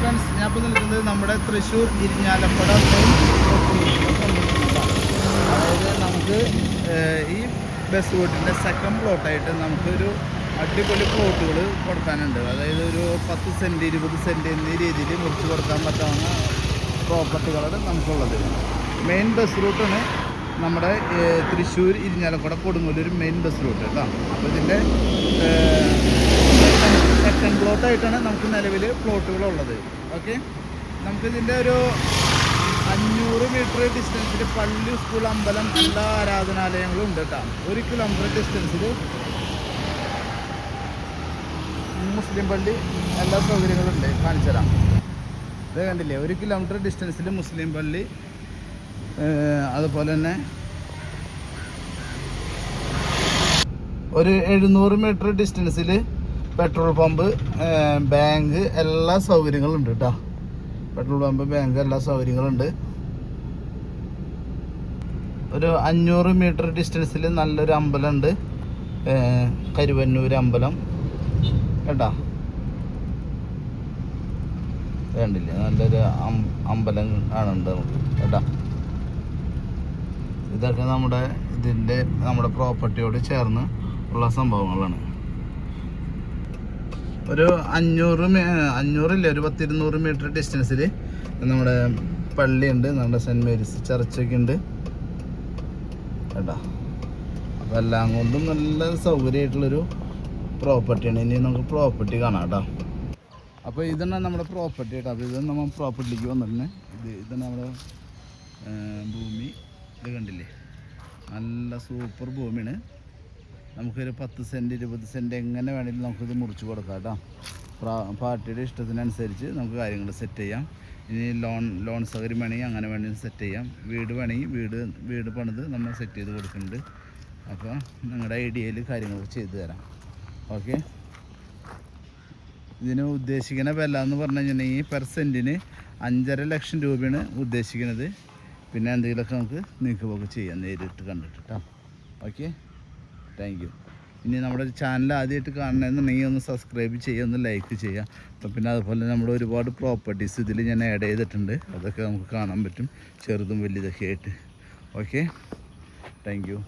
Friends, ഞാൻ ഇപ്പോൾ നിൽക്കുന്നത് നമ്മുടെ തൃശ്ശൂർ ഇരിഞ്ഞാലക്കുട അതായത് നമുക്ക് ഈ ബസ് റൂട്ടിൻ്റെ സെക്കൻഡ് പ്ലോട്ടായിട്ട് നമുക്കൊരു അടിപൊളി പ്ലോട്ടുകൾ കൊടുക്കാനുണ്ട്. അതായത് ഒരു 10 സെൻറ്റ് 20 സെൻറ്റ് എന്നീ രീതിയിൽ മുറിച്ച് കൊടുക്കാൻ പറ്റാവുന്ന പ്രോപ്പർട്ടികളാണ് നമുക്കുള്ളത്. മെയിൻ ബസ് റൂട്ടാണ് നമ്മുടെ Thrissur Irinjalakuda Kodungallur main bus route കേട്ടോ. അപ്പോൾ ഇതിൻ്റെ സെക്കൻഡ് പ്ലോട്ടായിട്ടാണ് നമുക്ക് നിലവിൽ പ്ലോട്ടുകളുള്ളത്. ഓക്കെ, നമുക്കിതിൻ്റെ ഒരു 500 മീറ്റർ ഡിസ്റ്റൻസിൽ പള്ളി, സ്കൂൾ, അമ്പലം എല്ലാ ആരാധനാലയങ്ങളും ഉണ്ട് കേട്ടോ. 1 കിലോമീറ്റർ ഡിസ്റ്റൻസിൽ മുസ്ലിം പള്ളി എല്ലാ സൗകര്യങ്ങളും ഉണ്ട്. കാണിച്ചു തരാം. ഇത് കണ്ടില്ലേ, 1 കിലോമീറ്റർ ഡിസ്റ്റൻസിൽ മുസ്ലിം പള്ളി, അതുപോലെ തന്നെ ഒരു 700 മീറ്റർ ഡിസ്റ്റൻസിൽ പെട്രോൾ പമ്പ്, ബാങ്ക് എല്ലാ സൗകര്യങ്ങളും ഉണ്ട് കേട്ടോ. പെട്രോൾ പമ്പ്, ബാങ്ക് എല്ലാ സൗകര്യങ്ങളുണ്ട്. ഒരു 500 മീറ്റർ ഡിസ്റ്റൻസിൽ നല്ലൊരു അമ്പലമുണ്ട്, കരുവന്നൂർ അമ്പലം കേട്ടോ. വേണ്ടില്ലേ, നല്ലൊരു അമ്പലം കാണുന്നുണ്ട് നമുക്ക് കേട്ടോ. ഇതൊക്കെ നമ്മുടെ പ്രോപ്പർട്ടിയോട് ചേർന്ന് ഉള്ള സംഭവങ്ങളാണ്. ഒരു 500 ഒരു 200 മീറ്റർ ഡിസ്റ്റൻസിൽ നമ്മുടെ പള്ളിയുണ്ട്, നമ്മുടെ സെൻറ്റ് മേരീസ് ചർച്ചൊക്കെ ഉണ്ട് കേട്ടോ. അപ്പോൾ എല്ലാം കൊണ്ടും നല്ല സൗകര്യമായിട്ടുള്ളൊരു പ്രോപ്പർട്ടിയാണ്. ഇനി നമുക്ക് പ്രോപ്പർട്ടി കാണാം കേട്ടോ. അപ്പോൾ ഇതാണ് നമ്മുടെ പ്രോപ്പർട്ടി കേട്ടോ. അപ്പോൾ ഇത് നമ്മൾ പ്രോപ്പർട്ടിയിലേക്ക് വന്നിട്ടുണ്ട്. ഇതാണ് നമ്മുടെ ഭൂമി. ഇത് കണ്ടില്ലേ, നല്ല സൂപ്പർ ഭൂമിയാണ്. നമുക്കൊരു 10 സെൻറ്റ് 20 സെൻറ്റ് എങ്ങനെ വേണമെങ്കിലും നമുക്കിത് മുറിച്ച് കൊടുക്കാം കേട്ടോ. പാർട്ടിയുടെ ഇഷ്ടത്തിനനുസരിച്ച് നമുക്ക് കാര്യങ്ങൾ സെറ്റ് ചെയ്യാം. ഇനി ലോൺ സൗകര്യം വേണമെങ്കിൽ അങ്ങനെ വേണമെങ്കിൽ സെറ്റ് ചെയ്യാം. വീട് വേണമെങ്കിൽ വീട് പണിത് നമ്മൾ സെറ്റ് ചെയ്ത് കൊടുക്കുന്നുണ്ട്. അപ്പോൾ നിങ്ങളുടെ ഐഡിയയിൽ കാര്യങ്ങൾ ചെയ്തു തരാം. ഓക്കെ, ഇതിന് ഉദ്ദേശിക്കുന്ന വില എന്ന് പറഞ്ഞു കഴിഞ്ഞിട്ടുണ്ടെങ്കിൽ പെർ സെൻറ്റിന് 5.5 ലക്ഷം രൂപയാണ് ഉദ്ദേശിക്കുന്നത്. പിന്നെ എന്തെങ്കിലുമൊക്കെ നമുക്ക് നീക്കുപോക്ക് ചെയ്യാം നേരിട്ട് കണ്ടിട്ട് കേട്ടോ. Okay, thank you. ഇനി നമ്മുടെ ചാനൽ ആദ്യമായിട്ട് കാണണമെന്നുണ്ടെങ്കിൽ ഒന്ന് സബ്സ്ക്രൈബ് ചെയ്യുക, ഒന്ന് ലൈക്ക് ചെയ്യുക. അപ്പോൾ പിന്നെ അതുപോലെ നമ്മൾ ഒരുപാട് പ്രോപ്പർട്ടീസ് ഇതിൽ ഞാൻ ആഡ് ചെയ്തിട്ടുണ്ട്. അതൊക്കെ നമുക്ക് കാണാൻ പറ്റും, ചെറുതും വലിയതൊക്കെ ആയിട്ട്. Okay, thank you.